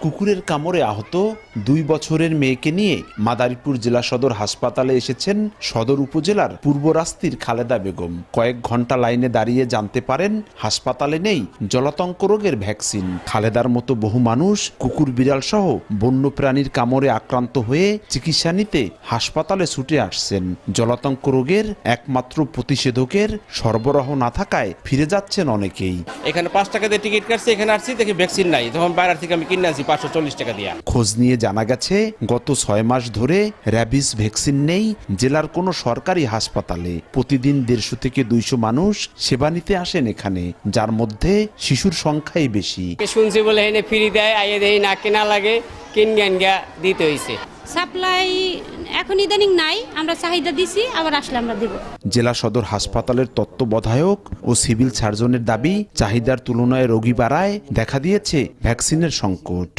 কুকুরের কামড়ে আহত 2 বছরের মেয়েকে নিয়ে মাদারীপুর জেলা সদর হাসপাতালে এসেছেন সদর উপজেলার পূর্বরাস্তির খালেদা বেগম। কয়েক ঘন্টা লাইনে দাঁড়িয়ে জানতে পারেন হাসপাতালে নেই জলাতঙ্ক রোগের ভ্যাকসিন। খালেদার মতো বহু মানুষ কুকুর বিড়াল সহ বন্য প্রাণীর কামড়ে আক্রান্ত হয়ে চিকিৎসা নিতে হাসপাতালে ছুটে আসছেন। জলাতঙ্ক রোগের একমাত্র প্রতিষেধকের সরবরাহ না থাকায় ফিরে যাচ্ছেন অনেকেই। এখানে 5 টাকা দিয়ে টিকিট কাটছি, এখানে আসছি দেখি ভ্যাকসিন নাই, তখন বাইরে থেকে আমি কিনে আনছি 540 টাকা দিয়ে। খোঁজ নিয়ে জানা গেছে গত 6 মাস ধরে র্যাবিস ভ্যাকসিন নেই জেলার কোনো সরকারি হাসপাতালে। প্রতিদিন 150 থেকে 200 মানুষ সেবা নিতে আসেন এখানে, যার মধ্যে শিশুর সংখ্যাই বেশি। শুনছি বলে এনে ফ্রি দেয়, আইয়ে দেয় না কেনা লাগে, কিনগান গা দিতে হইছে। সাপ্লাই এখন ইদানিং নাই, আমরা চাহিদা দিছি, আবার আসলে আমরা দেব। জেলা সদর হাসপাতালের তত্ত্বাবধায়ক ও সিভিল সার্জনের দাবি, চাহিদার তুলনায় রোগী বাড়ায় দেখা দিয়েছে ভ্যাকসিনের সংকট।